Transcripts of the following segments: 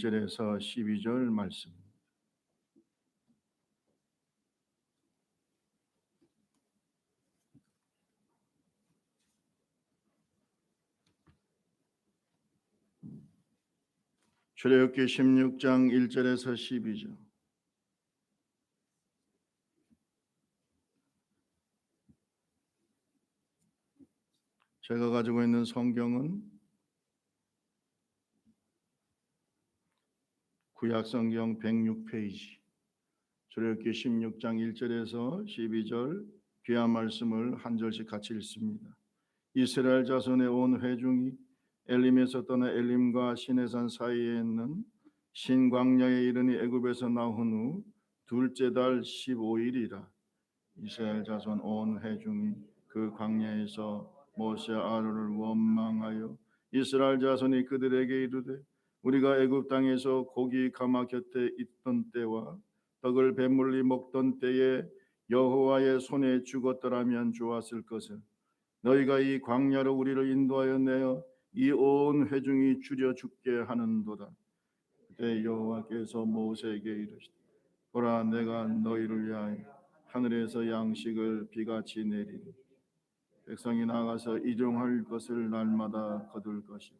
1절에서 12절 말씀. 출애굽기 16장 1절에서 12절. 제가 가지고 있는 성경은 구약 성경 106페이지. 출애굽기 16장 1절에서 12절 귀한 말씀을 한 절씩 같이 읽습니다. 이스라엘 자손의 온 회중이 엘림에서 떠나 엘림과 시내산 사이에 있는 신광야에 이르니 애굽에서 나온 후 둘째 달 15일이라. 이스라엘 자손 온 회중이 그 광야에서 모세 아론을 원망하여 이스라엘 자손이 그들에게 이르되 우리가 애굽 땅에서 고기 가마 곁에 있던 때와 떡을 배물리 먹던 때에 여호와의 손에 죽었더라면 좋았을 것을 너희가 이 광야로 우리를 인도하여 내어 이 온 회중이 줄여 죽게 하는도다. 그때 여호와께서 모세에게 이르시되 보라 내가 너희를 위하여 하늘에서 양식을 비같이 내리니 백성이 나가서 일용할 것을 날마다 거둘 것이라.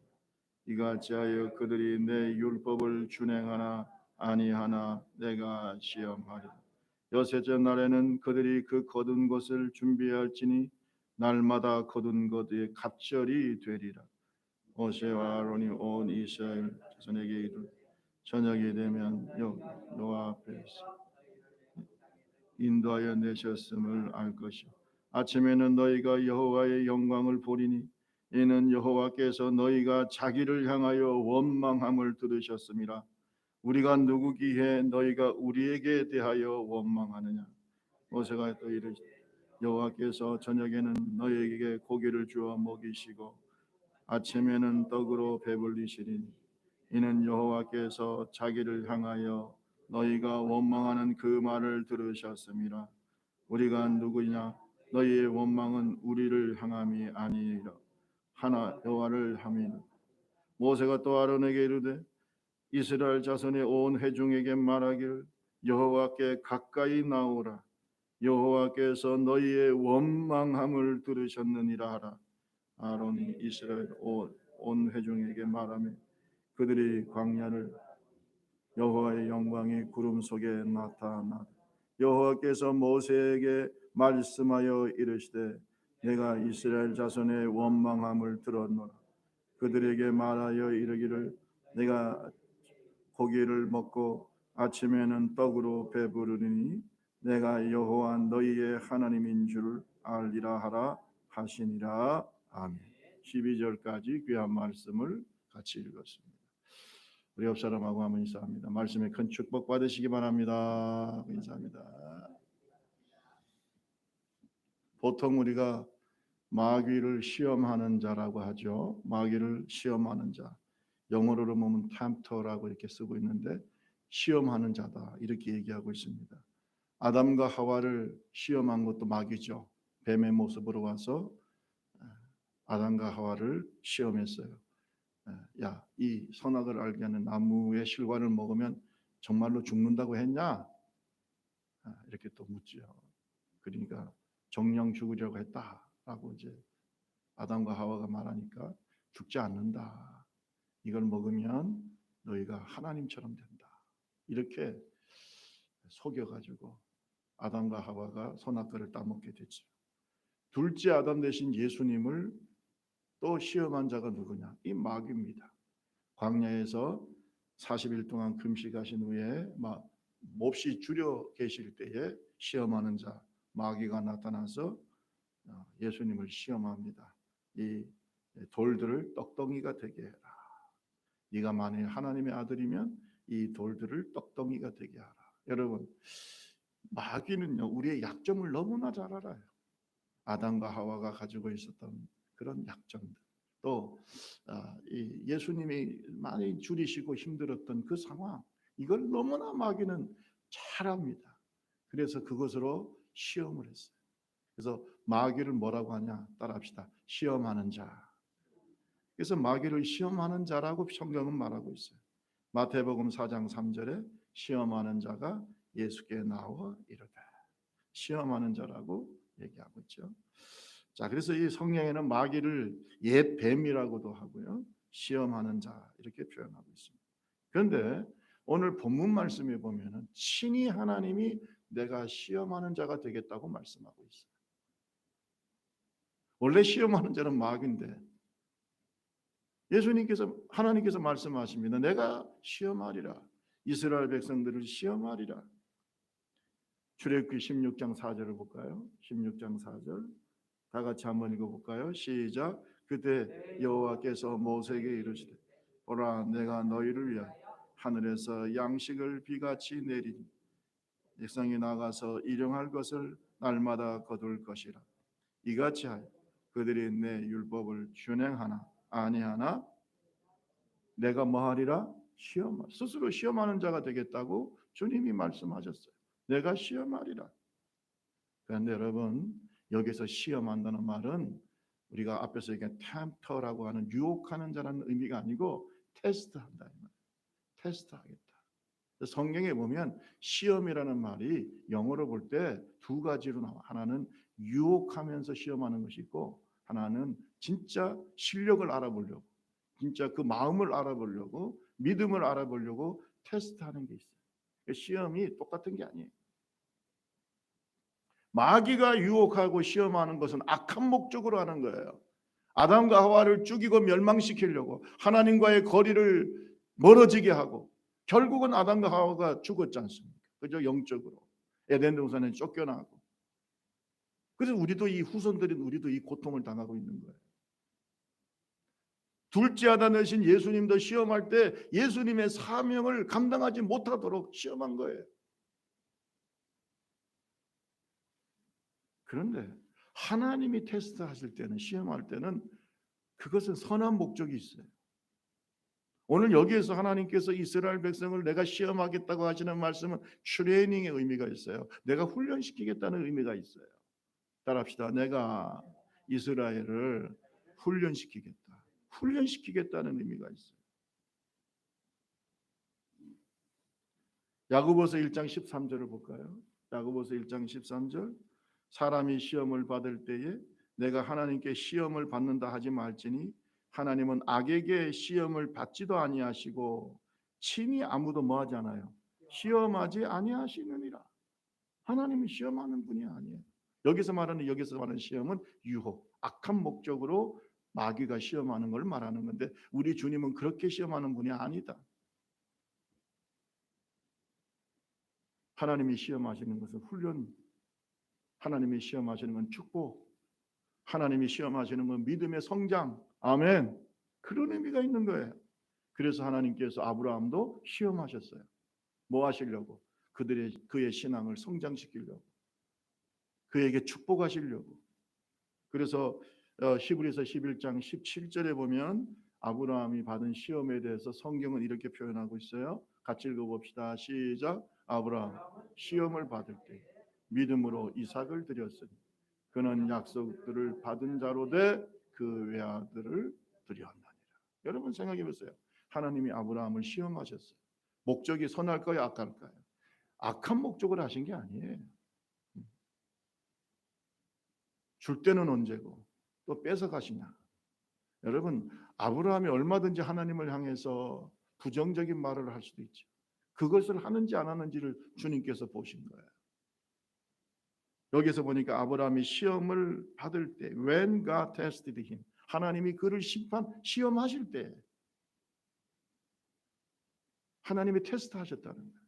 이같이 하여 그들이 내 율법을 준행하나 아니하나 내가 시험하리라. 여섯째 날에는 그들이 그 거둔 것을 준비할지니 날마다 거둔 것의 갑절이 되리라. 모세와 아론이 온 이스라엘 자손에게 이르되 저녁이 되면 여호와 앞에서 인도하여 내셨음을 알 것이요 아침에는 너희가 여호와의 영광을 보리니 이는 여호와께서 너희가 자기를 향하여 원망함을 들으셨음이라. 우리가 누구기에 너희가 우리에게 대하여 원망하느냐. 모세가 또 이르시되 여호와께서 저녁에는 너희에게 고기를 주어 먹이시고 아침에는 떡으로 배불리시리니 이는 여호와께서 자기를 향하여 너희가 원망하는 그 말을 들으셨음이라. 우리가 누구냐. 너희의 원망은 우리를 향함이 아니라 하나 여호와를 함이라. 모세가 또 아론에게 이르되 이스라엘 자손의 온 회중에게 말하기를 여호와께 가까이 나오라. 여호와께서 너희의 원망함을 들으셨느니라 하라. 아론이 이스라엘 온 회중에게 말하며 그들이 광야를 여호와의 영광이 구름 속에 나타나 여호와께서 모세에게 말씀하여 이르시되 내가 이스라엘 자손의 원망함을 들었노라. 그들에게 말하여 이르기를 내가 고기를 먹고 아침에는 떡으로 배부르니 내가 여호와 너희의 하나님인 줄 알리라 하라 하시니라. 아멘. 12절까지 귀한 말씀을 같이 읽었습니다. 우리 옆 사람하고 한번 인사합니다. 말씀에 큰 축복 받으시기 바랍니다. 인사합니다. 보통 우리가 마귀를 시험하는 자라고 하죠. 마귀를 시험하는 자. 영어로 보면 템터라고 이렇게 쓰고 있는데 시험하는 자다 이렇게 얘기하고 있습니다. 아담과 하와를 시험한 것도 마귀죠. 뱀의 모습으로 와서 아담과 하와를 시험했어요. 야, 이 선악을 알게 하는 나무의 실과를 먹으면 정말로 죽는다고 했냐? 이렇게 또 묻죠. 그러니까 정령 죽으려고 했다라고 이제 아담과 하와가 말하니까 죽지 않는다. 이걸 먹으면 너희가 하나님처럼 된다. 이렇게 속여가지고 아담과 하와가 선악과를 따먹게 됐죠. 둘째 아담 대신 예수님을 또 시험한 자가 누구냐? 이 마귀입니다. 광야에서 40일 동안 금식하신 후에 몹시 줄여 계실 때에 시험하는 자 마귀가 나타나서 예수님을 시험합니다. 이 돌들을 떡덩이가 되게 해라. 네가 만일 하나님의 아들이면 이 돌들을 떡덩이가 되게 하라. 여러분, 마귀는요 우리의 약점을 너무나 잘 알아요. 아담과 하와가 가지고 있었던 그런 약점들, 또 이 예수님이 많이 줄이시고 힘들었던 그 상황, 이걸 너무나 마귀는 잘 압니다. 그래서 그것으로 시험을 했어요. 그래서 마귀를 뭐라고 하냐? 따라합시다. 시험하는 자. 그래서 마귀를 시험하는 자라고 성경은 말하고 있어요. 마태복음 4장 3절에 시험하는 자가 예수께 나와 이르되, 시험하는 자라고 얘기하고 있죠. 자, 그래서 이 성경에는 마귀를 옛 뱀이라고도 하고요, 시험하는 자 이렇게 표현하고 있습니다. 그런데 오늘 본문 말씀에 보면은 친히 하나님이 내가 시험하는 자가 되겠다고 말씀하고 있어요. 원래 시험하는 자는 마귀인데 예수님께서, 하나님께서 말씀하십니다. 내가 시험하리라. 이스라엘 백성들을 시험하리라. 출애굽기 16장 4절을 볼까요? 16장 4절 다 같이 한번 읽어볼까요? 시작. 그때 여호와께서 모세에게 이르시되, 보라, 내가 너희를 위하여 하늘에서 양식을 비같이 내리니 백성이 나가서 일용할 것을 날마다 거둘 것이라. 이같이 하여 그들이 내 율법을 준행하나 아니하나 내가 뭐하리라? 시험, 스스로 시험하는 자가 되겠다고 주님이 말씀하셨어요. 내가 시험하리라. 그런데 여러분, 여기서 시험한다는 말은 우리가 앞에서 얘기한 템터라고 하는 유혹하는 자라는 의미가 아니고 테스트한다, 테스트하겠다. 성경에 보면 시험이라는 말이 영어로 볼 때 두 가지로 나와. 하나는 유혹하면서 시험하는 것이 있고, 하나는 진짜 실력을 알아보려고, 진짜 그 마음을 알아보려고, 믿음을 알아보려고 테스트하는 게 있어요. 시험이 똑같은 게 아니에요. 마귀가 유혹하고 시험하는 것은 악한 목적으로 하는 거예요. 아담과 하와를 죽이고 멸망시키려고, 하나님과의 거리를 멀어지게 하고, 결국은 아담과 하와가 죽었지 않습니까? 그죠? 영적으로 에덴 동산에 쫓겨나고. 그래서 우리도, 이 후손들인 우리도 이 고통을 당하고 있는 거예요. 둘째 아담 되신 예수님도 시험할 때 예수님의 사명을 감당하지 못하도록 시험한 거예요. 그런데 하나님이 테스트하실 때는, 시험할 때는 그것은 선한 목적이 있어요. 오늘 여기에서 하나님께서 이스라엘 백성을 내가 시험하겠다고 하시는 말씀은 트레이닝의 의미가 있어요. 내가 훈련시키겠다는 의미가 있어요. 따라합시다. 내가 이스라엘을 훈련시키겠다. 훈련시키겠다는 의미가 있어요. 야고보서 1장 13절을 볼까요? 야고보서 1장 13절. 사람이 시험을 받을 때에 내가 하나님께 시험을 받는다 하지 말지니 하나님은 악에게 시험을 받지도 아니하시고 친히 아무도 뭐 하지 않아요? 시험하지 아니하시느니라. 하나님이 시험하는 분이 아니에요. 여기서 말하는 시험은 유혹, 악한 목적으로 마귀가 시험하는 걸 말하는 건데, 우리 주님은 그렇게 시험하는 분이 아니다. 하나님이 시험하시는 것은 훈련, 하나님이 시험하시는 건 축복, 하나님이 시험하시는 건 믿음의 성장. 아멘. 그런 의미가 있는 거예요. 그래서 하나님께서 아브라함도 시험하셨어요. 뭐 하시려고? 그의 신앙을 성장시키려고, 그에게 축복하시려고. 그래서 히브리서 11장 17절에 보면 아브라함이 받은 시험에 대해서 성경은 이렇게 표현하고 있어요. 같이 읽어봅시다. 시작. 아브라함 시험을 받을 때 믿음으로 이삭을 드렸으니 그는 약속들을 받은 자로 돼 그 외아들을 드렸나니라. 여러분 생각해 보세요. 하나님이 아브라함을 시험하셨어요. 목적이 선할까요, 악할까요? 악한 목적으로 하신 게 아니에요. 줄 때는 언제고 또 뺏어 가시냐. 여러분, 아브라함이 얼마든지 하나님을 향해서 부정적인 말을 할 수도 있죠. 그것을 하는지 안 하는지를 주님께서 보신 거예요. 여기서 보니까 아브라함이 시험을 받을 때, when God tested him, 하나님이 그를 시험하실 때 하나님이 테스트하셨다는 거예요.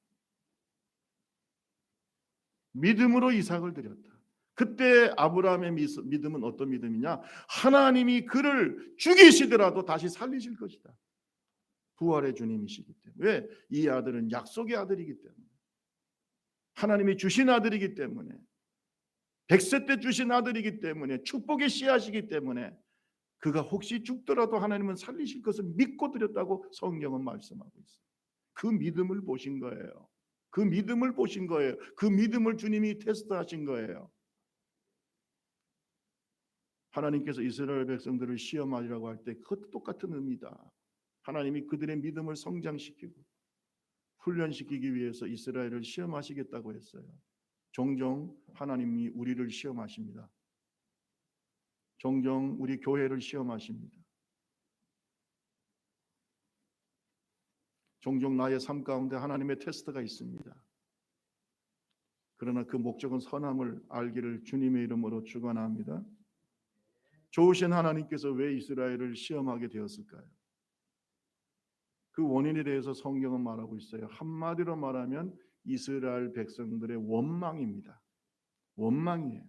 믿음으로 이삭을 드렸다. 그때 아브라함의 믿음은 어떤 믿음이냐? 하나님이 그를 죽이시더라도 다시 살리실 것이다. 부활의 주님이시기 때문에. 왜? 이 아들은 약속의 아들이기 때문에, 하나님이 주신 아들이기 때문에, 100세 때 주신 아들이기 때문에, 축복의 씨앗이기 때문에 그가 혹시 죽더라도 하나님은 살리실 것을 믿고 드렸다고 성경은 말씀하고 있어요. 그 믿음을 보신 거예요. 그 믿음을 보신 거예요. 그 믿음을 주님이 테스트하신 거예요. 하나님께서 이스라엘 백성들을 시험하리라고 할 때 그것도 똑같은 의미다. 하나님이 그들의 믿음을 성장시키고 훈련시키기 위해서 이스라엘을 시험하시겠다고 했어요. 종종 하나님이 우리를 시험하십니다. 종종 우리 교회를 시험하십니다. 종종 나의 삶 가운데 하나님의 테스트가 있습니다. 그러나 그 목적은 선함을 알기를 주님의 이름으로 축원합니다. 좋으신 하나님께서 왜 이스라엘을 시험하게 되었을까요? 그 원인에 대해서 성경은 말하고 있어요. 한마디로 말하면 이스라엘 백성들의 원망입니다. 원망이에요.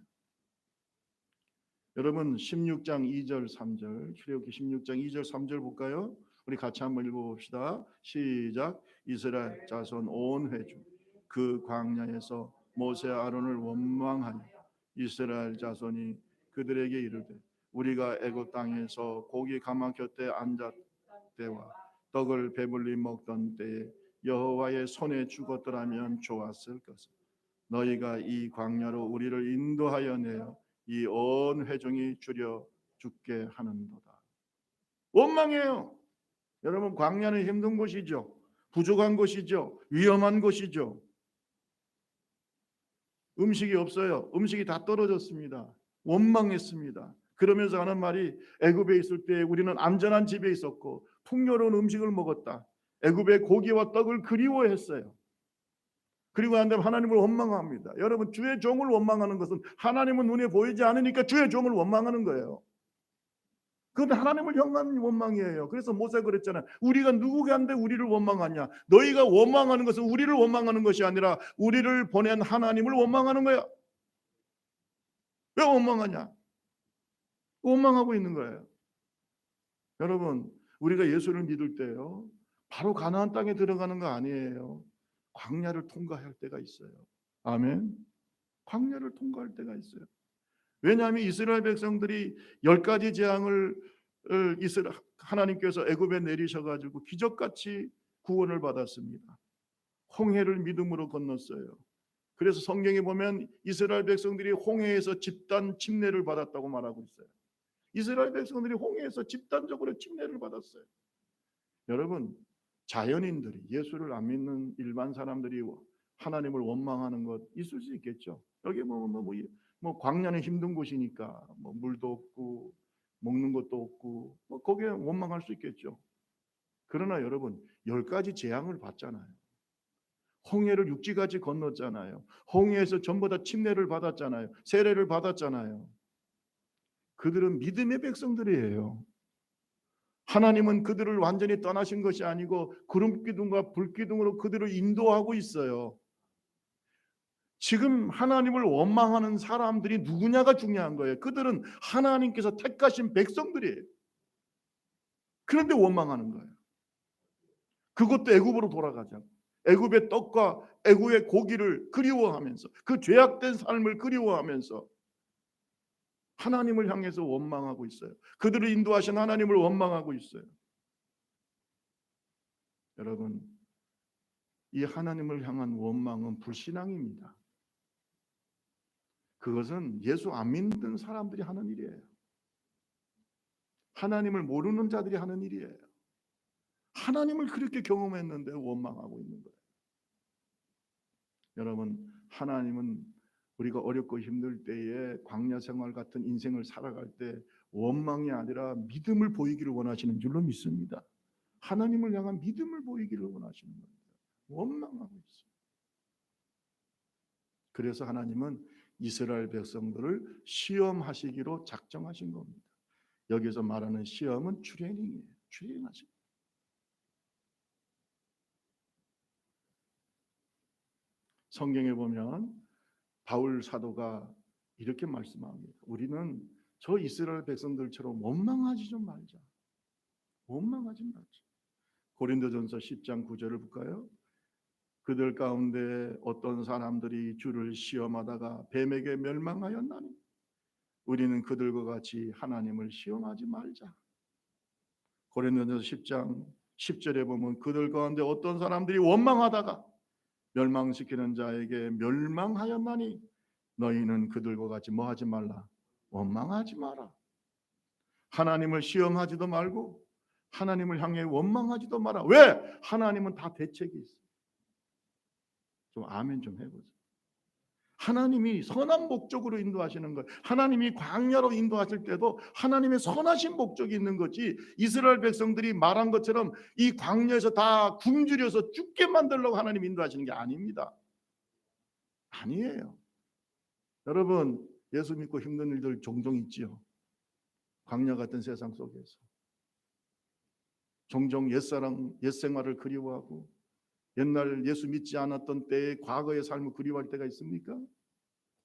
여러분 16장 2절 3절 출애굽기 16장 2절 3절 볼까요? 우리 같이 한번 읽어봅시다. 시작. 이스라엘 자손 온 회중 그 광야에서 모세 아론을 원망하니 이스라엘 자손이 그들에게 이르되 우리가 애굽 땅에서 고기 가마 곁에 앉았 때와 떡을 배불리 먹던 때에 여호와의 손에 죽었더라면 좋았을 것을 너희가 이 광야로 우리를 인도하여 내어 이 온 회중이 줄여 죽게 하는도다. 원망해요. 여러분 광야는 힘든 곳이죠. 부족한 곳이죠. 위험한 곳이죠. 음식이 없어요. 음식이 다 떨어졌습니다. 원망했습니다. 그러면서 하는 말이 애굽에 있을 때 우리는 안전한 집에 있었고 풍요로운 음식을 먹었다. 애굽의 고기와 떡을 그리워했어요. 그리고 한 다음에 하나님을 원망합니다. 여러분 주의 종을 원망하는 것은 하나님은 눈에 보이지 않으니까 주의 종을 원망하는 거예요. 그건 하나님을 향한 원망이에요. 그래서 모세가 그랬잖아요. 우리가 누구한테 우리를 원망하냐? 너희가 원망하는 것은 우리를 원망하는 것이 아니라 우리를 보낸 하나님을 원망하는 거야. 왜 원망하냐? 원망하고 있는 거예요. 여러분 우리가 예수를 믿을 때요 바로 가나안 땅에 들어가는 거 아니에요. 광야를 통과할 때가 있어요. 아멘. 광야를 통과할 때가 있어요. 왜냐하면 이스라엘 백성들이 10가지 재앙을 하나님께서 애굽에 내리셔가지고 기적같이 구원을 받았습니다. 홍해를 믿음으로 건넜어요. 그래서 성경에 보면 이스라엘 백성들이 홍해에서 집단 침례를 받았다고 말하고 있어요. 이스라엘 백성들이 홍해에서 집단적으로 침례를 받았어요. 여러분 자연인들이 예수를 안 믿는 일반 사람들이 하나님을 원망하는 것 있을 수 있겠죠. 여기 뭐 광야는 힘든 곳이니까 뭐 물도 없고 먹는 것도 없고 뭐 거기에 원망할 수 있겠죠. 그러나 여러분 10가지 재앙을 받잖아요. 홍해를 육지까지 건넜잖아요. 홍해에서 전부 다 침례를 받았잖아요. 세례를 받았잖아요. 그들은 믿음의 백성들이에요. 하나님은 그들을 완전히 떠나신 것이 아니고 구름기둥과 불기둥으로 그들을 인도하고 있어요. 지금 하나님을 원망하는 사람들이 누구냐가 중요한 거예요. 그들은 하나님께서 택하신 백성들이에요. 그런데 원망하는 거예요. 그것도 애굽으로 돌아가자고. 애굽의 떡과 애굽의 고기를 그리워하면서 그 죄악된 삶을 그리워하면서 하나님을 향해서 원망하고 있어요. 그들을 인도하신 하나님을 원망하고 있어요. 여러분 이 하나님을 향한 원망은 불신앙입니다. 그것은 예수 안 믿는 사람들이 하는 일이에요. 하나님을 모르는 자들이 하는 일이에요. 하나님을 그렇게 경험했는데 원망하고 있는 거예요. 여러분 하나님은 우리가 어렵고 힘들 때에 광야 생활 같은 인생을 살아갈 때 원망이 아니라 믿음을 보이기를 원하시는 줄로 믿습니다. 하나님을 향한 믿음을 보이기를 원하시는 겁니다. 원망하고 있어요. 그래서 하나님은 이스라엘 백성들을 시험하시기로 작정하신 겁니다. 여기서 말하는 시험은 트레이닝이에요. 트레이닝하시고. 성경에 보면 바울 사도가 이렇게 말씀합니다. 우리는 저 이스라엘 백성들처럼 원망하지 좀 말자. 원망하지 말자. 고린도전서 10장 9절을 볼까요? 그들 가운데 어떤 사람들이 주를 시험하다가 뱀에게 멸망하였나니 우리는 그들과 같이 하나님을 시험하지 말자. 고린도전서 10장 10절에 보면 그들 가운데 어떤 사람들이 원망하다가 멸망시키는 자에게 멸망하였나니 너희는 그들과 같이 뭐 하지 말라? 원망하지 마라. 하나님을 시험하지도 말고 하나님을 향해 원망하지도 마라. 왜? 하나님은 다 대책이 있어요. 좀 아멘 좀 해보세요. 하나님이 선한 목적으로 인도하시는 거예요. 하나님이 광야로 인도하실 때도 하나님의 선하신 목적이 있는 거지, 이스라엘 백성들이 말한 것처럼 이 광야에서 다 굶주려서 죽게 만들려고 하나님 인도하시는 게 아닙니다. 아니에요. 여러분, 예수 믿고 힘든 일들 종종 있지요. 광야 같은 세상 속에서 종종 옛사랑 옛생활을 그리워하고 옛날 예수 믿지 않았던 때의 과거의 삶을 그리워할 때가 있습니까?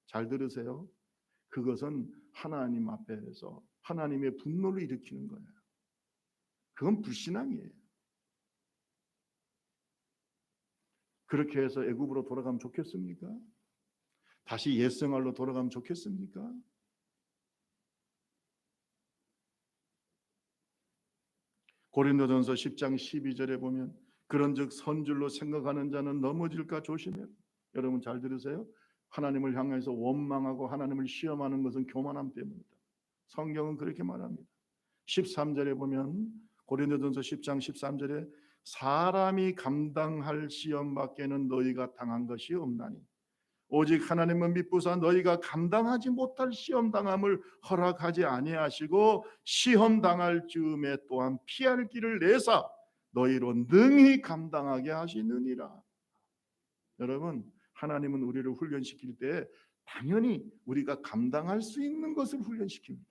잘 들으세요. 그것은 하나님 앞에서 하나님의 분노를 일으키는 거예요. 그건 불신앙이에요. 그렇게 해서 애굽으로 돌아가면 좋겠습니까? 다시 옛생활로 돌아가면 좋겠습니까? 고린도전서 10장 12절에 보면 그런즉 선줄로 생각하는 자는 넘어질까 조심해라. 여러분 잘 들으세요. 하나님을 향해서 원망하고 하나님을 시험하는 것은 교만함 때문이다. 성경은 그렇게 말합니다. 13절에 보면 고린도전서 10장 13절에 사람이 감당할 시험밖에는 너희가 당한 것이 없나니 오직 하나님은 미쁘사 너희가 감당하지 못할 시험 당함을 허락하지 아니하시고 시험 당할 즈음에 또한 피할 길을 내사 너희로 능히 감당하게 하시느니라. 여러분, 하나님은 우리를 훈련시킬 때 당연히 우리가 감당할 수 있는 것을 훈련시킵니다.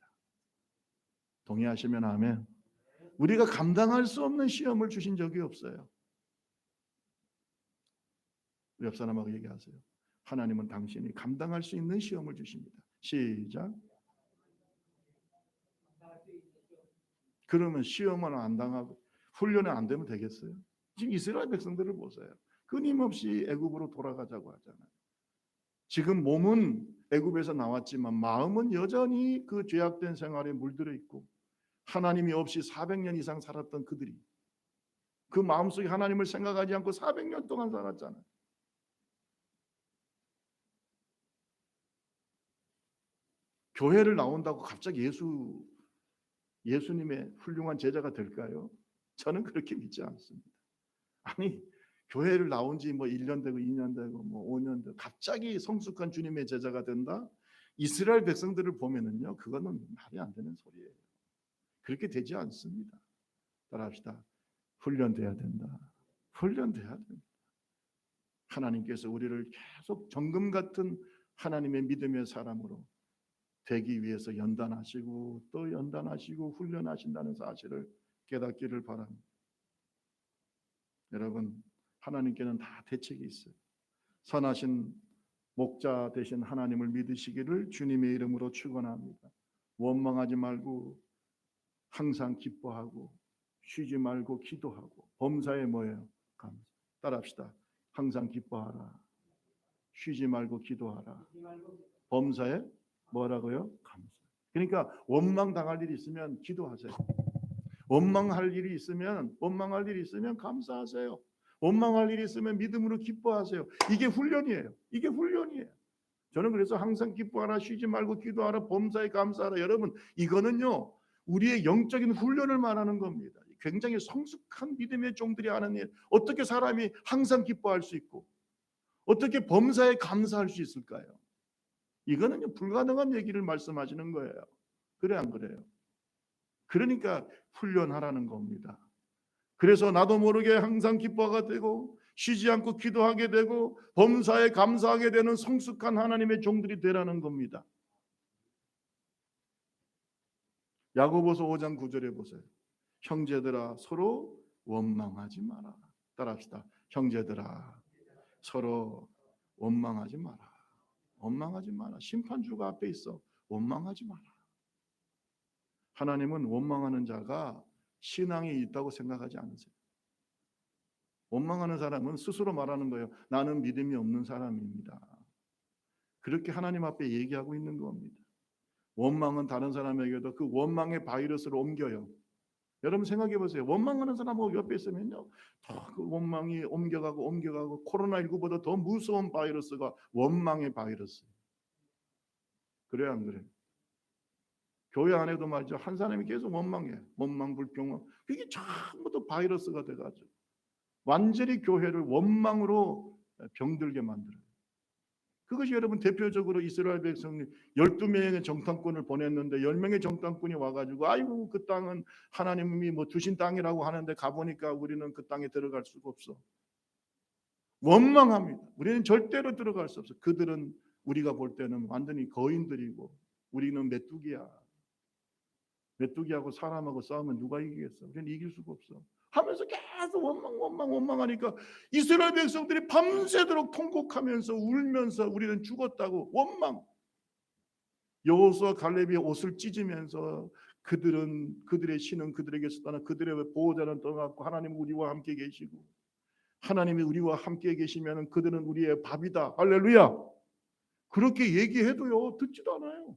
동의하시면 아멘. 우리가 감당할 수 없는 시험을 주신 적이 없어요. 우리 옆 사람하고 얘기하세요. 하나님은 당신이 감당할 수 있는 시험을 주십니다. 시작. 그러면 시험은 안 당하고 훈련은 안 되면 되겠어요? 지금 이스라엘 백성들을 보세요. 끊임없이 애굽으로 돌아가자고 하잖아요. 지금 몸은 애굽에서 나왔지만 마음은 여전히 그 죄악된 생활에 물들어 있고 하나님이 없이 400년 이상 살았던 그들이 그 마음속에 하나님을 생각하지 않고 400년 동안 살았잖아요. 교회를 나온다고 갑자기 예수님의 훌륭한 제자가 될까요? 저는 그렇게 믿지 않습니다. 아니, 교회를 나온 지 뭐 1년 되고 2년 되고 뭐 5년 되고 갑자기 성숙한 주님의 제자가 된다? 이스라엘 백성들을 보면은요, 그거는 말이 안 되는 소리예요. 그렇게 되지 않습니다. 따라합시다. 훈련돼야 된다. 훈련돼야 된다. 하나님께서 우리를 계속 정금 같은 하나님의 믿음의 사람으로 되기 위해서 연단하시고 또 연단하시고 훈련하신다는 사실을 깨닫기를 바랍니다. 여러분, 하나님께는 다 대책이 있어요. 선하신 목자 되신 하나님을 믿으시기를 주님의 이름으로 축원합니다. 원망하지 말고 항상 기뻐하고 쉬지 말고 기도하고 범사에 뭐예요? 감사. 따라합시다. 항상 기뻐하라. 쉬지 말고 기도하라. 범사에 뭐라고요? 감사. 그러니까 원망 당할 일이 있으면 기도하세요. 원망할 일이 있으면 감사하세요. 원망할 일이 있으면 믿음으로 기뻐하세요. 이게 훈련이에요. 이게 훈련이에요. 저는 그래서 항상 기뻐하라, 쉬지 말고 기도하라, 범사에 감사하라. 여러분, 이거는요 우리의 영적인 훈련을 말하는 겁니다. 굉장히 성숙한 믿음의 종들이 하는 일. 어떻게 사람이 항상 기뻐할 수 있고 어떻게 범사에 감사할 수 있을까요? 이거는요 불가능한 얘기를 말씀하시는 거예요. 그래 안 그래요? 그러니까 훈련하라는 겁니다. 그래서 나도 모르게 항상 기뻐가 되고 쉬지 않고 기도하게 되고 범사에 감사하게 되는 성숙한 하나님의 종들이 되라는 겁니다. 야고보서 5장 9절에 보세요. 형제들아 서로 원망하지 마라. 따라합시다. 형제들아 서로 원망하지 마라. 원망하지 마라. 심판주가 앞에 있어. 원망하지 마라. 하나님은 원망하는 자가 신앙이 있다고 생각하지 않으세요. 원망하는 사람은 스스로 말하는 거예요. 나는 믿음이 없는 사람입니다. 그렇게 하나님 앞에 얘기하고 있는 겁니다. 원망은 다른 사람에게도 그 원망의 바이러스를 옮겨요. 여러분 생각해 보세요. 원망하는 사람하고 옆에 있으면요, 그 원망이 옮겨가고 코로나19보다 더 무서운 바이러스가 원망의 바이러스. 그래요, 안 그래요? 교회 안에도 말이죠. 한 사람이 계속 원망해. 원망, 불평, 그게 전부 다 바이러스가 돼가지고 완전히 교회를 원망으로 병들게 만들어요. 그것이 여러분 대표적으로 이스라엘 백성이 12명의 정탐꾼을 보냈는데 10명의 정탐꾼이 와가지고 아이고 그 땅은 하나님이 뭐 주신 땅이라고 하는데 가보니까 우리는 그 땅에 들어갈 수가 없어. 원망합니다. 우리는 절대로 들어갈 수 없어. 그들은 우리가 볼 때는 완전히 거인들이고 우리는 메뚜기야. 메뚜기하고 사람하고 싸우면 누가 이기겠어? 우리는 이길 수가 없어. 하면서 계속 원망하니까 이스라엘 백성들이 밤새도록 통곡하면서 울면서 우리는 죽었다고 원망. 여호수아 갈렙이 옷을 찢으면서 그들의 신은 그들에게서 떠나 그들의 보호자는 떠났고 하나님 우리와 함께 계시고 하나님이 우리와 함께 계시면 그들은 우리의 밥이다. 할렐루야. 그렇게 얘기해도요 듣지도 않아요.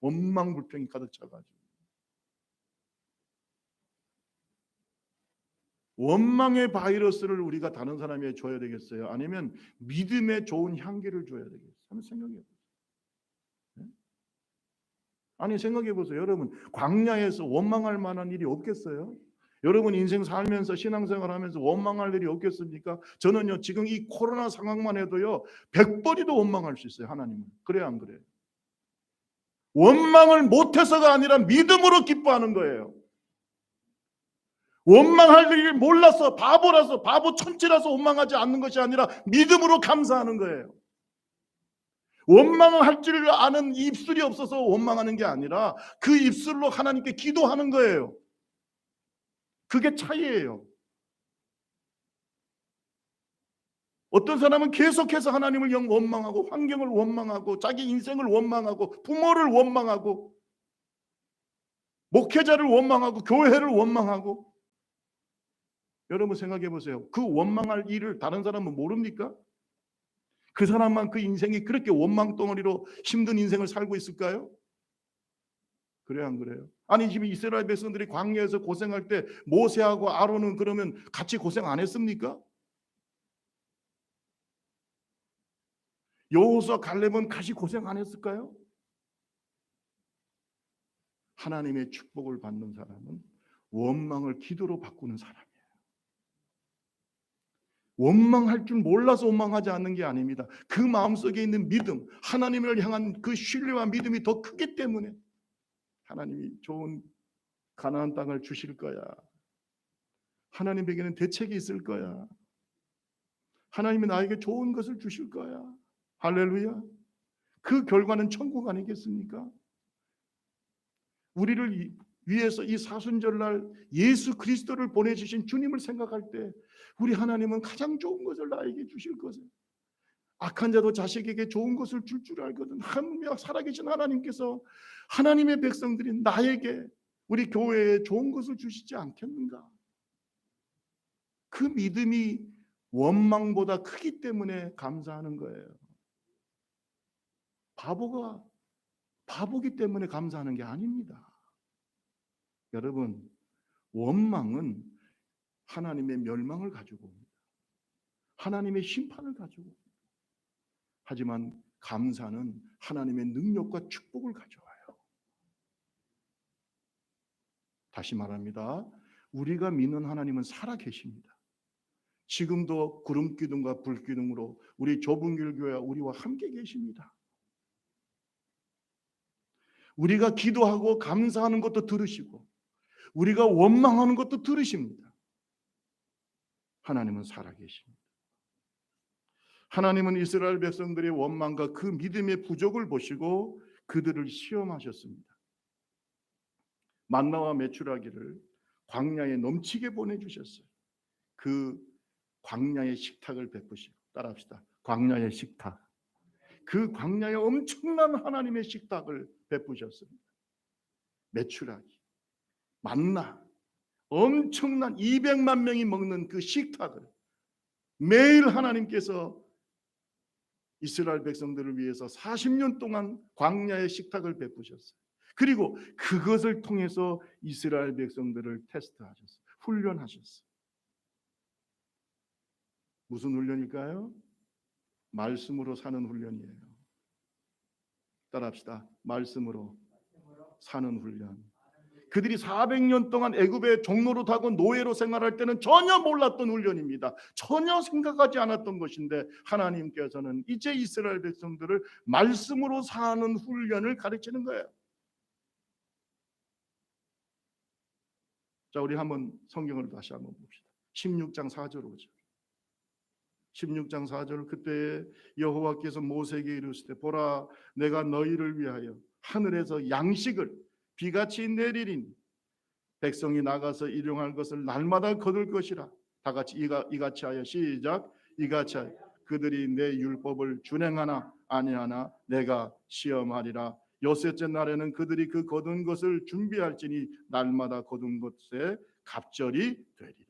원망불평이 가득 차가지고. 원망의 바이러스를 우리가 다른 사람에게 줘야 되겠어요? 아니면 믿음의 좋은 향기를 줘야 되겠어요? 한번 생각해 보세요. 네? 아니 생각해 보세요. 여러분 광야에서 원망할 만한 일이 없겠어요? 여러분 인생 살면서 신앙생활하면서 원망할 일이 없겠습니까? 저는요 지금 이 코로나 상황만 해도요 100번이도 원망할 수 있어요. 하나님은. 그래요 안 그래요? 원망을 못해서가 아니라 믿음으로 기뻐하는 거예요. 원망할 일을 몰라서 바보라서 바보 천치라서 원망하지 않는 것이 아니라 믿음으로 감사하는 거예요. 원망을 할 줄 아는 입술이 없어서 원망하는 게 아니라 그 입술로 하나님께 기도하는 거예요. 그게 차이예요. 어떤 사람은 계속해서 하나님을 원망하고 환경을 원망하고 자기 인생을 원망하고 부모를 원망하고 목회자를 원망하고 교회를 원망하고. 여러분 생각해 보세요. 그 원망할 일을 다른 사람은 모릅니까? 그 사람만 그 인생이 그렇게 원망 덩어리로 힘든 인생을 살고 있을까요? 그래요 안 그래요? 아니 지금 이스라엘 백성들이 광야에서 고생할 때 모세하고 아론은 그러면 같이 고생 안 했습니까? 여호수아 갈렙은 같이 고생 안 했을까요? 하나님의 축복을 받는 사람은 원망을 기도로 바꾸는 사람이에요. 원망할 줄 몰라서 원망하지 않는 게 아닙니다. 그 마음속에 있는 믿음, 하나님을 향한 그 신뢰와 믿음이 더 크기 때문에 하나님이 좋은 가나안 땅을 주실 거야. 하나님에게는 대책이 있을 거야. 하나님이 나에게 좋은 것을 주실 거야. 할렐루야. 그 결과는 천국 아니겠습니까? 우리를 위해서 이 사순절날 예수 그리스도를 보내주신 주님을 생각할 때 우리 하나님은 가장 좋은 것을 나에게 주실 것을. 악한 자도 자식에게 좋은 것을 줄 줄 알거든. 하나님 살아계신 하나님께서 하나님의 백성들인 나에게 우리 교회에 좋은 것을 주시지 않겠는가? 그 믿음이 원망보다 크기 때문에 감사하는 거예요. 바보가 바보기 때문에 감사하는 게 아닙니다. 여러분, 원망은 하나님의 멸망을 가지고 옵니다. 하나님의 심판을 가지고 옵니다. 하지만 감사는 하나님의 능력과 축복을 가져와요. 다시 말합니다. 우리가 믿는 하나님은 살아계십니다. 지금도 구름기둥과 불기둥으로 우리 좁은 길 교회와 우리와 함께 계십니다. 우리가 기도하고 감사하는 것도 들으시고 우리가 원망하는 것도 들으십니다. 하나님은 살아계십니다. 하나님은 이스라엘 백성들의 원망과 그 믿음의 부족을 보시고 그들을 시험하셨습니다. 만나와 메추라기를 광야에 넘치게 보내주셨어요. 그 광야의 식탁을 베푸시고, 따라합시다. 광야의 식탁. 그 광야에 엄청난 하나님의 식탁을 베푸셨습니다. 메추라기, 만나, 엄청난 200만 명이 먹는 그 식탁을 매일 하나님께서 이스라엘 백성들을 위해서 40년 동안 광야의 식탁을 베푸셨어요. 그리고 그것을 통해서 이스라엘 백성들을 테스트하셨어요. 훈련하셨어요. 무슨 훈련일까요? 말씀으로 사는 훈련이에요. 따라합시다. 말씀으로 사는 훈련. 그들이 400년 동안 애굽의 종로로 타고 노예로 생활할 때는 전혀 몰랐던 훈련입니다. 전혀 생각하지 않았던 것인데 하나님께서는 이제 이스라엘 백성들을 말씀으로 사는 훈련을 가르치는 거예요. 자, 우리 한번 성경을 다시 한번 봅시다. 16장 4절로 보죠. 16장 4절, 그때 여호와께서 모세에게 이르시되 보라, 내가 너희를 위하여 하늘에서 양식을 비같이 내리리니 백성이 나가서 일용할 것을 날마다 거둘 것이라. 다 같이 이같이 하여 시작. 이같이 하여 그들이 내 율법을 준행하나 아니하나 내가 시험하리라. 여섯째 날에는 그들이 그 거둔 것을 준비할지니 날마다 거둔 것에 갑절이 되리라.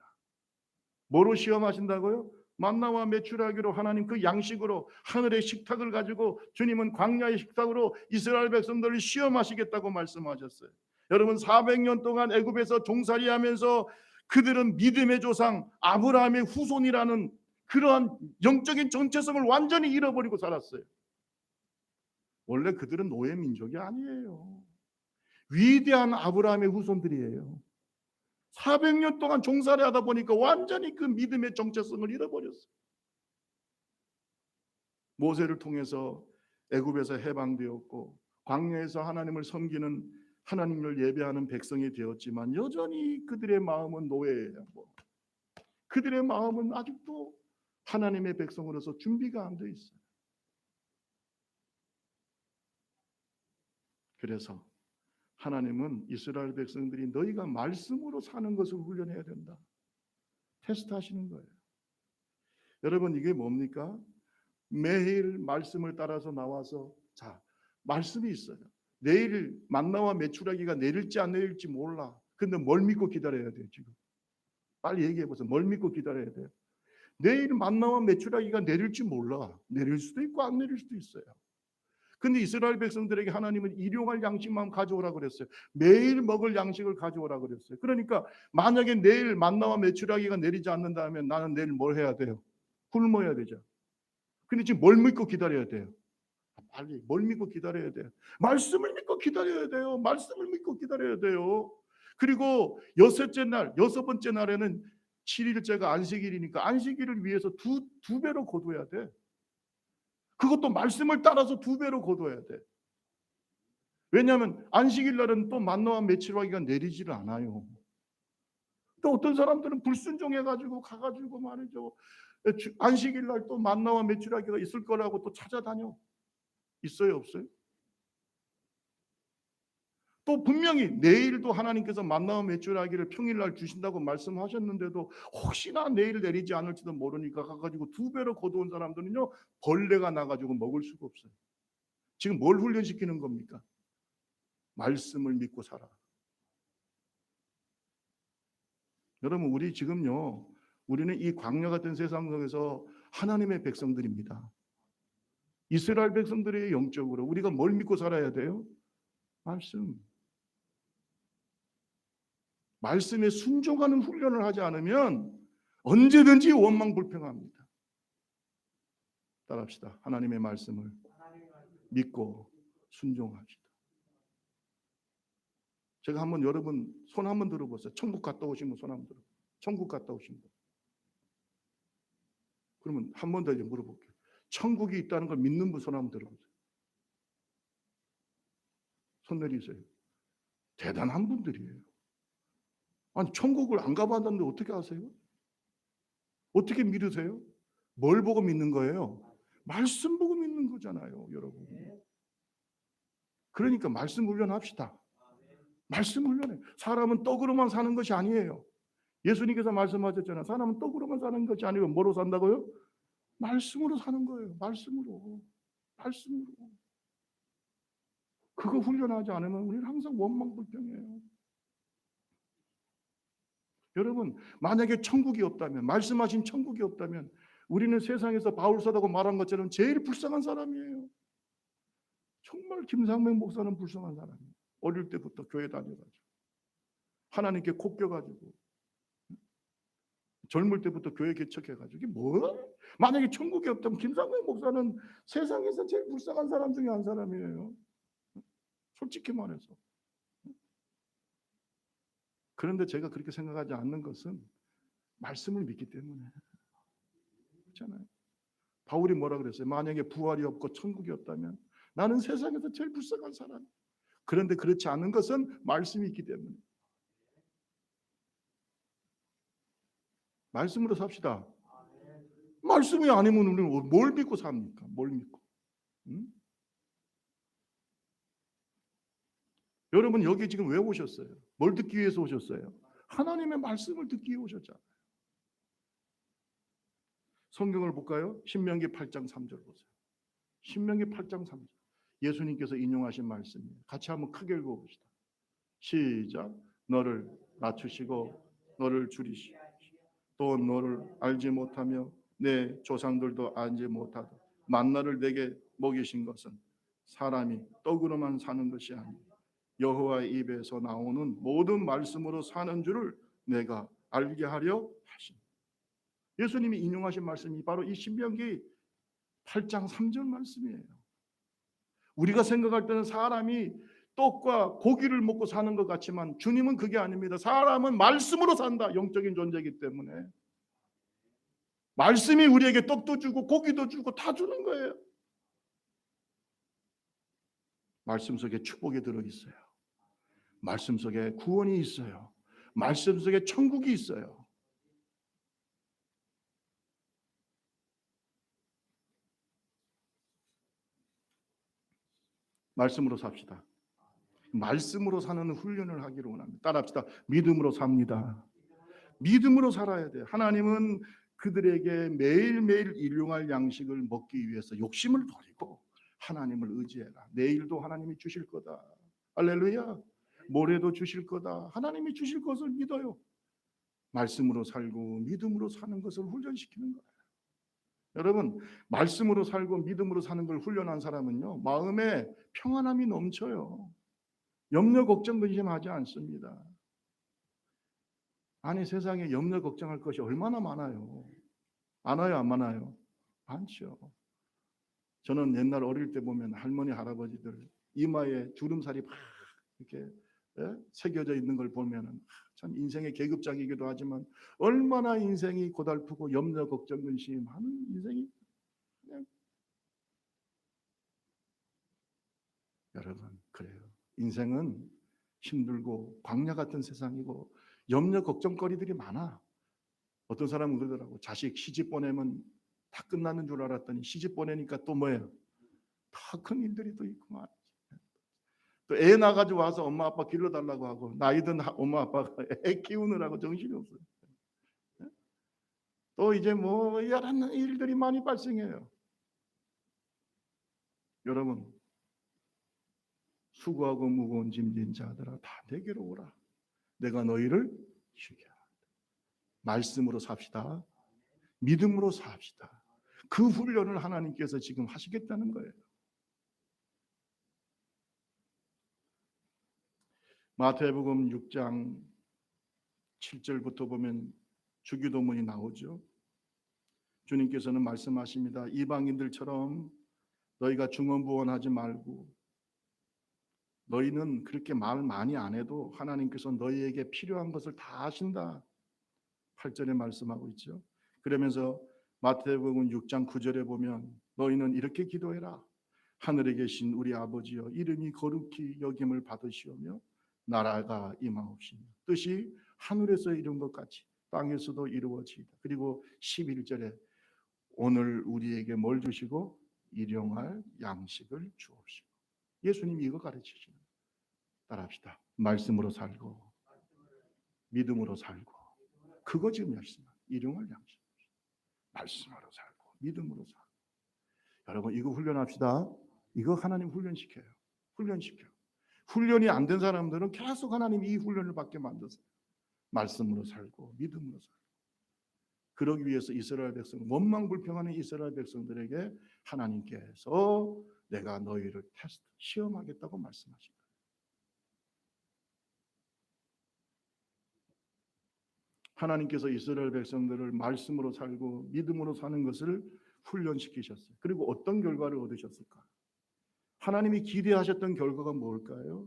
뭐로 시험하신다고요? 만나와 메추라기로 하나님 그 양식으로 하늘의 식탁을 가지고 주님은 광야의 식탁으로 이스라엘 백성들을 시험하시겠다고 말씀하셨어요. 여러분 400년 동안 애굽에서 종살이하면서 그들은 믿음의 조상 아브라함의 후손이라는 그러한 영적인 정체성을 완전히 잃어버리고 살았어요. 원래 그들은 노예 민족이 아니에요. 위대한 아브라함의 후손들이에요. 400년 동안 종살이 하다 보니까 완전히 그 믿음의 정체성을 잃어버렸어요. 모세를 통해서 애굽에서 해방되었고 광야에서 하나님을 섬기는 하나님을 예배하는 백성이 되었지만 여전히 그들의 마음은 노예예요. 그들의 마음은 아직도 하나님의 백성으로서 준비가 안 돼 있어요. 그래서 하나님은 이스라엘 백성들이 너희가 말씀으로 사는 것을 훈련해야 된다. 테스트하시는 거예요. 여러분 이게 뭡니까? 매일 말씀을 따라서 나와서 자, 말씀이 있어요. 내일 만나와 메추라기가 내릴지 안 내릴지 몰라. 근데 뭘 믿고 기다려야 돼요 지금? 빨리 얘기해 보세요. 뭘 믿고 기다려야 돼요? 내일 만나와 메추라기가 내릴지 몰라. 내릴 수도 있고 안 내릴 수도 있어요. 근데 이스라엘 백성들에게 하나님은 일용할 양식만 가져오라고 그랬어요. 매일 먹을 양식을 가져오라고 그랬어요. 그러니까 만약에 내일 만나와 메추라기가 내리지 않는다면 나는 내일 뭘 해야 돼요? 굶어야 되죠. 근데 지금 뭘 믿고 기다려야 돼요? 빨리 뭘 믿고 기다려야 돼요? 말씀을 믿고 기다려야 돼요. 말씀을 믿고 기다려야 돼요. 그리고 여섯 번째 날에는 7일째가 안식일이니까 안식일을 위해서 두 배로 거둬야 돼. 그것도 말씀을 따라서 두 배로 거둬야 돼. 왜냐하면 안식일 날은 또 만나와 메추라기가 내리지를 않아요. 또 어떤 사람들은 불순종해가지고 가가지고 말이죠. 안식일 날 또 만나와 메추라기가 있을 거라고 또 찾아다녀. 있어요, 없어요? 또 분명히 내일도 하나님께서 만나와 메추라기를 평일날 주신다고 말씀하셨는데도 혹시나 내일 내리지 않을지도 모르니까 가가지고 두 배로 거두은 사람들은요 벌레가 나가지고 먹을 수가 없어요. 지금 뭘 훈련시키는 겁니까? 말씀을 믿고 살아. 여러분 우리 지금요 우리는 이 광야 같은 세상 속에서 하나님의 백성들입니다. 이스라엘 백성들의 영적으로 우리가 뭘 믿고 살아야 돼요? 말씀. 말씀에 순종하는 훈련을 하지 않으면 언제든지 원망불평합니다. 따라합시다. 하나님의 말씀을 믿고 순종합시다. 제가 한번 여러분 손 한번 들어보세요. 천국 갔다 오신 분 손 한번 들어. 천국 갔다 오신 분. 그러면 한 번 더 이제 물어볼게요. 천국이 있다는 걸 믿는 분 손 한번 들어보세요. 손 내리세요. 대단한 분들이에요. 아니 천국을 안 가봤는데 어떻게 아세요? 어떻게 믿으세요? 뭘 보고 믿는 거예요? 말씀 보고 믿는 거잖아요, 여러분. 그러니까 말씀 훈련합시다. 말씀 훈련해. 사람은 떡으로만 사는 것이 아니에요. 예수님께서 말씀하셨잖아요. 사람은 떡으로만 사는 것이 아니고 뭐로 산다고요? 말씀으로 사는 거예요. 말씀으로. 말씀으로. 그거 훈련하지 않으면 우리는 항상 원망불평이에요. 여러분 만약에 천국이 없다면 말씀하신 천국이 없다면 우리는 세상에서 바울사라고 말한 것처럼 제일 불쌍한 사람이에요. 정말 김상명 목사는 불쌍한 사람이에요. 어릴 때부터 교회 다녀가지고 하나님께 콕겨가지고 젊을 때부터 교회 개척해가지고 이게 뭐? 만약에 천국이 없다면 김상명 목사는 세상에서 제일 불쌍한 사람 중에 한 사람이에요. 솔직히 말해서. 그런데 제가 그렇게 생각하지 않는 것은 말씀을 믿기 때문에. 그렇잖아요. 바울이 뭐라 그랬어요? 만약에 부활이 없고 천국이 없다면 나는 세상에서 제일 불쌍한 사람. 그런데 그렇지 않은 것은 말씀이 있기 때문에. 말씀으로 삽시다. 말씀이 아니면 우리는 뭘 믿고 삽니까? 뭘 믿고? 응? 여러분 여기 지금 왜 오셨어요? 뭘 듣기 위해서 오셨어요? 하나님의 말씀을 듣기 위해 오셨잖아요. 성경을 볼까요? 신명기 8장 3절 보세요. 신명기 8장 3절. 예수님께서 인용하신 말씀이에요. 같이 한번 크게 읽어봅시다. 시작. 너를 낮추시고 너를 줄이시고 또 너를 알지 못하며 내 조상들도 알지 못하다 만나를 내게 먹이신 것은 사람이 떡으로만 사는 것이 아니요 여호와의 입에서 나오는 모든 말씀으로 사는 줄을 내가 알게 하려 하십니다. 예수님이 인용하신 말씀이 바로 이 신명기 8장 3절 말씀이에요. 우리가 생각할 때는 사람이 떡과 고기를 먹고 사는 것 같지만 주님은 그게 아닙니다. 사람은 말씀으로 산다. 영적인 존재이기 때문에 말씀이 우리에게 떡도 주고 고기도 주고 다 주는 거예요. 말씀 속에 축복이 들어있어요. 말씀 속에 구원이 있어요. 말씀 속에 천국이 있어요. 말씀으로 삽시다. 말씀으로 사는 훈련을 하기를 원합니다. 따라합시다. 믿음으로 삽니다. 믿음으로 살아야 돼요. 하나님은 그들에게 매일매일 일용할 양식을 먹기 위해서 욕심을 버리고 하나님을 의지해라. 내일도 하나님이 주실 거다. 할렐루야. 모레도 주실 거다. 하나님이 주실 것을 믿어요. 말씀으로 살고 믿음으로 사는 것을 훈련시키는 거예요. 여러분, 말씀으로 살고 믿음으로 사는 걸 훈련한 사람은요, 마음에 평안함이 넘쳐요. 염려 걱정 근심하지 않습니다. 아니 세상에 염려 걱정할 것이 얼마나 많아요. 많아요, 안 많아요? 많죠. 저는 옛날 어릴 때 보면 할머니 할아버지들 이마에 주름살이 막 이렇게 새겨져 있는 걸 보면은 참 인생의 계급장이기도 하지만 얼마나 인생이 고달프고 염려 걱정 근심하는 인생이 그냥. 여러분 그래요. 인생은 힘들고 광야 같은 세상이고 염려 걱정거리들이 많아. 어떤 사람은 그러더라고. 자식 시집 보내면 다 끝나는 줄 알았더니 시집 보내니까 또 뭐예요? 더 큰 일들이 또 있구만. 또 애 낳아가지고 와서 엄마 아빠 길러달라고 하고 나이 든 엄마 아빠가 애 키우느라고 정신이 없어요. 또 이제 뭐 여러 일들이 많이 발생해요. 여러분 수고하고 무거운 짐진 자들아 다 내게로 오라. 내가 너희를 쉬게 하라. 말씀으로 삽시다. 믿음으로 삽시다. 그 훈련을 하나님께서 지금 하시겠다는 거예요. 마태복음 6장 7절부터 보면 주기도문이 나오죠. 주님께서는 말씀하십니다. 이방인들처럼 너희가 중언부언하지 말고 너희는 그렇게 말 많이 안 해도 하나님께서 너희에게 필요한 것을 다 아신다. 8절에 말씀하고 있죠. 그러면서 마태복음 6장 9절에 보면 너희는 이렇게 기도해라. 하늘에 계신 우리 아버지여 이름이 거룩히 여김을 받으시오며 나라가 임하옵시며 뜻이 하늘에서 이룬 것 같이 땅에서도 이루어지이다. 그리고 11절에 오늘 우리에게 뭘 주시고 일용할 양식을 주옵시고. 예수님이 이거 가르치시는. 따라합시다. 말씀으로 살고 믿음으로 살고 그거 지금 말씀. 일용할 양식. 말씀으로 살고 믿음으로 살고. 여러분 이거 훈련합시다. 이거 하나님 훈련시켜요. 훈련시켜. 훈련이 안 된 사람들은 계속 하나님이 이 훈련을 받게 만드세요. 말씀으로 살고 믿음으로 살고. 그러기 위해서 이스라엘 백성, 원망불평하는 이스라엘 백성들에게 하나님께서 내가 너희를 테스트, 시험하겠다고 말씀하신 거예요. 하나님께서 이스라엘 백성들을 말씀으로 살고 믿음으로 사는 것을 훈련시키셨어요. 그리고 어떤 결과를 얻으셨을까? 하나님이 기대하셨던 결과가 뭘까요?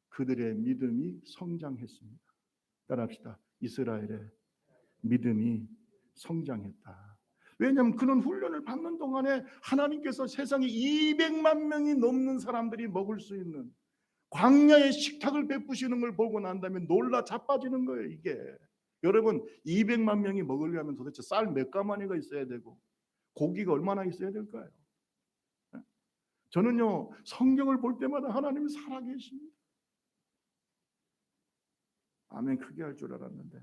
그들의 믿음이 성장했습니다. 따라합시다. 이스라엘의 믿음이 성장했다. 왜냐하면 그런 훈련을 받는 동안에 하나님께서 세상에 200만 명이 넘는 사람들이 먹을 수 있는 광야의 식탁을 베푸시는 걸 보고 난 다음에 놀라 자빠지는 거예요. 이게 여러분 200만 명이 먹으려면 도대체 쌀 몇 가마니가 있어야 되고 고기가 얼마나 있어야 될까요? 저는요 성경을 볼 때마다 하나님이 살아계십니다. 아멘 크게 할 줄 알았는데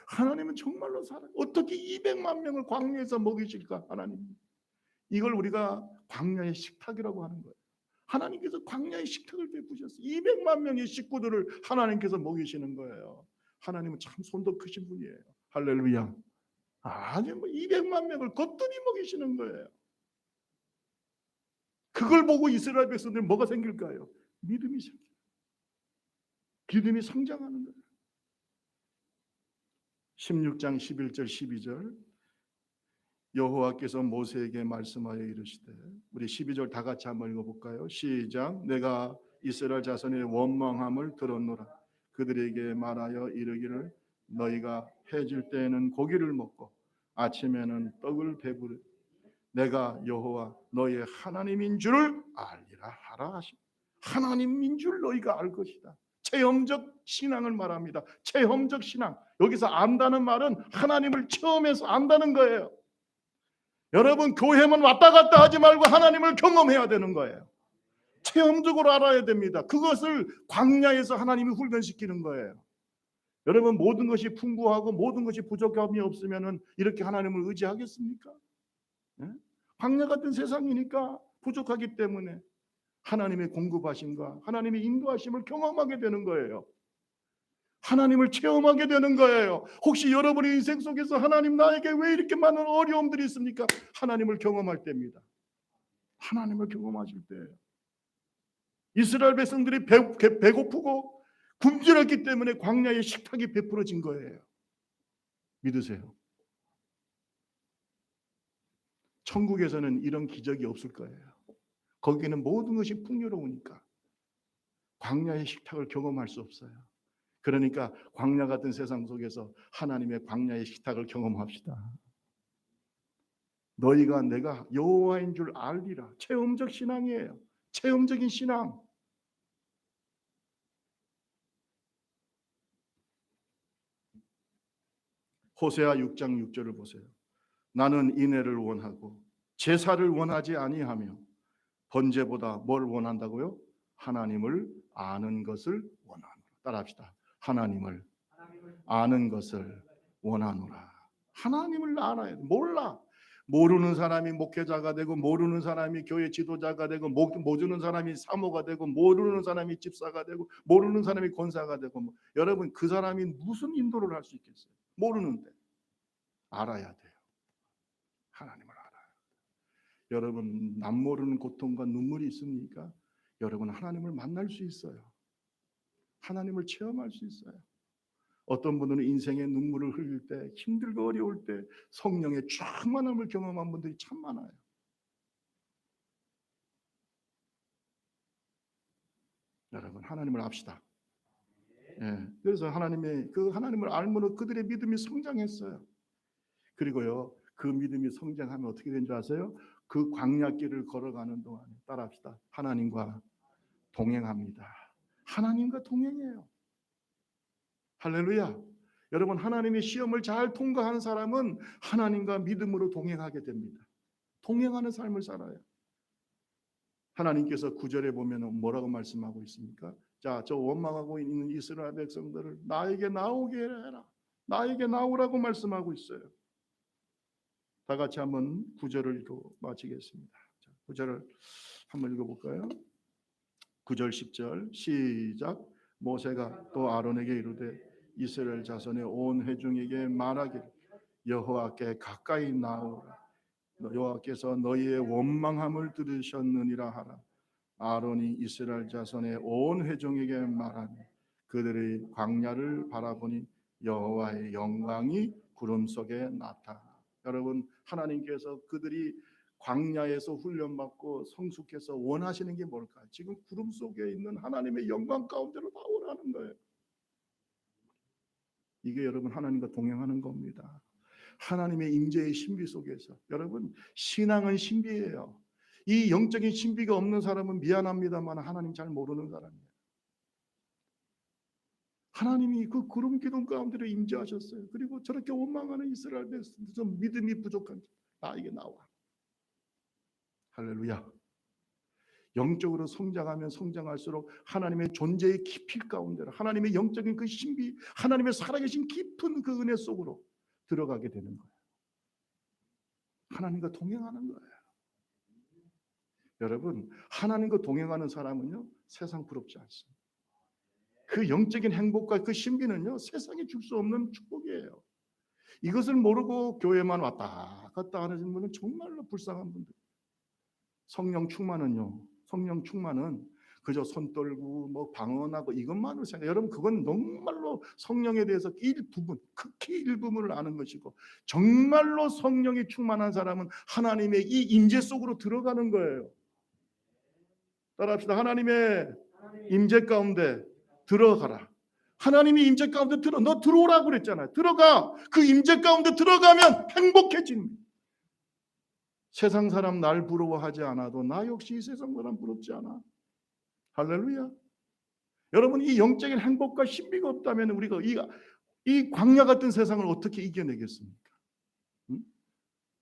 하나님은 정말로 살아. 어떻게 200만 명을 광야에서 먹이실까? 하나님. 이걸 우리가 광야의 식탁이라고 하는 거예요. 하나님께서 광야의 식탁을 베푸셨어요. 200만 명의 식구들을 하나님께서 먹이시는 거예요. 하나님은 참 손도 크신 분이에요. 할렐루야. 아니 뭐 200만 명을 겉들이 먹이시는 거예요. 그걸 보고 이스라엘 백성들 뭐가 생길까요? 믿음이 생겨요. 믿음이 성장하는 거예요. 16장 11절 12절 여호와께서 모세에게 말씀하여 이르시되 우리 12절 다 같이 한번 읽어볼까요? 시작. 내가 이스라엘 자손의 원망함을 들었노라. 그들에게 말하여 이르기를 너희가 해질 때에는 고기를 먹고 아침에는 떡을 배부르 내가 여호와 너희의 하나님인 줄을 알리라 하라 하시고 하나님인 줄 너희가 알 것이다. 체험적 신앙을 말합니다. 체험적 신앙. 여기서 안다는 말은 하나님을 체험해서 안다는 거예요. 여러분 교회만 왔다 갔다 하지 말고 하나님을 경험해야 되는 거예요. 체험적으로 알아야 됩니다. 그것을 광야에서 하나님이 훈련시키는 거예요. 여러분 모든 것이 풍부하고 모든 것이 부족함이 없으면 이렇게 하나님을 의지하겠습니까? 네? 광야 같은 세상이니까 부족하기 때문에 하나님의 공급하심과 하나님의 인도하심을 경험하게 되는 거예요. 하나님을 체험하게 되는 거예요. 혹시 여러분의 인생 속에서 하나님 나에게 왜 이렇게 많은 어려움들이 있습니까? 하나님을 경험할 때입니다. 하나님을 경험하실 때예요. 이스라엘 백성들이 배고프고 굶주렸기 때문에 광야의 식탁이 베풀어진 거예요. 믿으세요. 천국에서는 이런 기적이 없을 거예요. 거기는 모든 것이 풍요로우니까 광야의 식탁을 경험할 수 없어요. 그러니까 광야 같은 세상 속에서 하나님의 광야의 식탁을 경험합시다. 너희가 내가 여호와인 줄 알리라. 체험적 신앙이에요. 체험적인 신앙. 호세아 6장 6절을 보세요. 나는 인애를 원하고 제사를 원하지 아니하며 번제보다 뭘 원한다고요? 하나님을 아는 것을 원하노라. 따라합시다. 하나님을 아는 것을 원하노라. 하나님을 알아야 돼. 몰라. 모르는 사람이 목회자가 되고 모르는 사람이 교회 지도자가 되고 모르는 사람이 사모가 되고 모르는 사람이 집사가 되고 모르는 사람이 권사가 되고 여러분 그 사람이 무슨 인도를 할 수 있겠어요? 모르는데 알아야 돼요. 하나님을 알아요. 여러분 남 모르는 고통과 눈물이 있습니까? 여러분 하나님을 만날 수 있어요. 하나님을 체험할 수 있어요. 어떤 분들은 인생의 눈물을 흘릴 때 힘들고 어려울 때 성령의 충만함을 경험한 분들이 참 많아요. 여러분 하나님을 압시다. 예, 그래서 하나님을 알므로 그들의 믿음이 성장했어요. 그리고요 그 믿음이 성장하면 어떻게 된 줄 아세요? 그 광야길을 걸어가는 동안에 따라합시다. 하나님과 동행합니다. 하나님과 동행해요. 할렐루야. 여러분 하나님의 시험을 잘 통과하는 사람은 하나님과 믿음으로 동행하게 됩니다. 동행하는 삶을 살아요. 하나님께서 9절에 보면 뭐라고 말씀하고 있습니까? 자, 저 원망하고 있는 이스라엘 백성들을 나에게 나오게 해라. 나에게 나오라고 말씀하고 있어요. 다 같이 한번 9절을 읽고 마치겠습니다. 자, 9절을 한번 읽어볼까요? 9절 10절 시작. 모세가 또 아론에게 이르되 이스라엘 자손의 온 회중에게 말하기를 여호와께 가까이 나오라. 여호와께서 너희의 원망함을 들으셨느니라 하라. 아론이 이스라엘 자손의 온 회중에게 말하니 그들의 광야를 바라보니 여호와의 영광이 구름 속에 나타나. 여러분 하나님께서 그들이 광야에서 훈련받고 성숙해서 원하시는 게 뭘까? 지금 구름 속에 있는 하나님의 영광 가운데로 나오라는 거예요. 이게 여러분 하나님과 동행하는 겁니다. 하나님의 임재의 신비 속에서. 여러분, 신앙은 신비예요. 이 영적인 신비가 없는 사람은 미안합니다만 하나님 잘 모르는 사람이에요. 하나님이 그 구름 기둥 가운데로 임재하셨어요. 그리고 저렇게 원망하는 이스라엘 백성들, 믿음이 부족한 나에게 나와. 할렐루야. 영적으로 성장하면 성장할수록 하나님의 존재의 깊이 가운데로, 하나님의 영적인 그 신비, 하나님의 살아계신 깊은 그 은혜 속으로 들어가게 되는 거예요. 하나님과 동행하는 거예요. 여러분, 하나님과 동행하는 사람은요, 세상 부럽지 않습니다. 그 영적인 행복과 그 신비는요, 세상에 줄 수 없는 축복이에요. 이것을 모르고 교회만 왔다 갔다 하는 분은 정말로 불쌍한 분들. 성령 충만은 그저 손 떨고 뭐 방언하고 이것만으로 생각. 여러분, 그건 정말로 성령에 대해서 일부분, 극히 일부분을 아는 것이고, 정말로 성령이 충만한 사람은 하나님의 이 임재 속으로 들어가는 거예요. 따라합시다. 하나님의 임재 가운데 들어가라. 하나님이 임재 가운데 너 들어오라고 그랬잖아요. 들어가. 그 임재 가운데 들어가면 행복해집니다. 세상 사람 날 부러워하지 않아도 나 역시 이 세상 사람 부럽지 않아. 할렐루야. 여러분, 이 영적인 행복과 신비가 없다면 우리가 이 광야 같은 세상을 어떻게 이겨내겠습니까?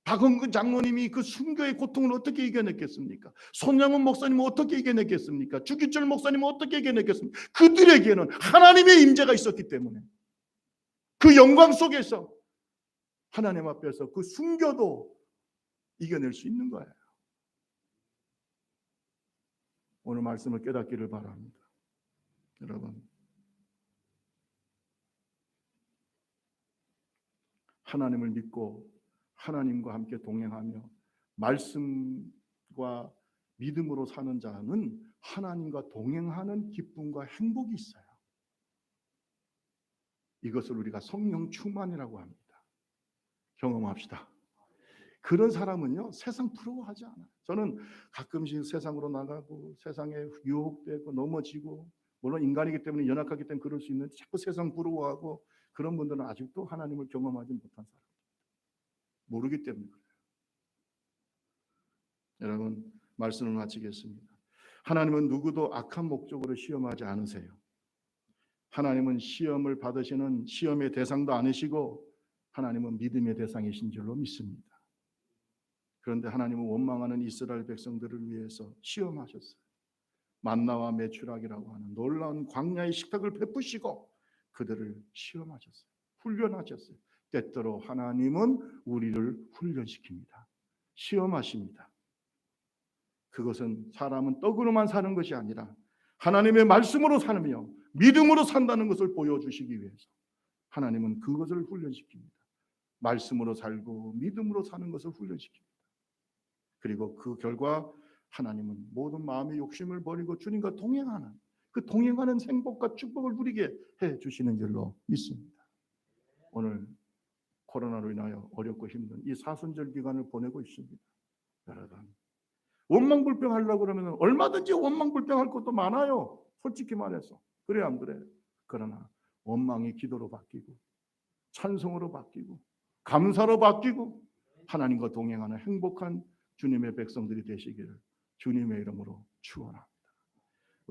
박헌근 장로님이 그 순교의 고통을 어떻게 이겨냈겠습니까? 손양훈 목사님은 어떻게 이겨냈겠습니까? 주기철 목사님은 어떻게 이겨냈겠습니까? 그들에게는 하나님의 임재가 있었기 때문에 그 영광 속에서 하나님 앞에서 그 순교도 이겨낼 수 있는 거예요. 오늘 말씀을 깨닫기를 바랍니다. 여러분, 하나님을 믿고 하나님과 함께 동행하며 말씀과 믿음으로 사는 자는 하나님과 동행하는 기쁨과 행복이 있어요. 이것을 우리가 성령 충만이라고 합니다. 경험합시다. 그런 사람은요, 세상 부러워하지 않아요. 저는 가끔씩 세상으로 나가고 세상에 유혹되고 넘어지고, 물론 인간이기 때문에 연약하기 때문에 그럴 수 있는데 자꾸 세상 부러워하고 그런 분들은 아직도 하나님을 경험하지 못한 사람, 모르기 때문에 그래요. 여러분, 말씀을 마치겠습니다. 하나님은 누구도 악한 목적으로 시험하지 않으세요. 하나님은 시험을 받으시는 시험의 대상도 아니시고 하나님은 믿음의 대상이신 줄로 믿습니다. 그런데 하나님은 원망하는 이스라엘 백성들을 위해서 시험하셨어요. 만나와 메추라기라고 하는 놀라운 광야의 식탁을 베푸시고 그들을 시험하셨어요. 훈련하셨어요. 때때로 하나님은 우리를 훈련시킵니다. 시험하십니다. 그것은 사람은 떡으로만 사는 것이 아니라 하나님의 말씀으로 사며 믿음으로 산다는 것을 보여주시기 위해서 하나님은 그것을 훈련시킵니다. 말씀으로 살고 믿음으로 사는 것을 훈련시킵니다. 그리고 그 결과 하나님은 모든 마음의 욕심을 버리고 주님과 동행하는 그 동행하는 행복과 축복을 누리게 해주시는 줄로 믿습니다. 오늘 코로나로 인하여 어렵고 힘든 이 사순절 기간을 보내고 있습니다. 여러분, 원망불평하려고 그러면 얼마든지 원망불평할 것도 많아요. 솔직히 말해서. 그래 안 그래? 그러나 원망이 기도로 바뀌고 찬송으로 바뀌고 감사로 바뀌고 하나님과 동행하는 행복한 주님의 백성들이 되시기를 주님의 이름으로 축원합니다.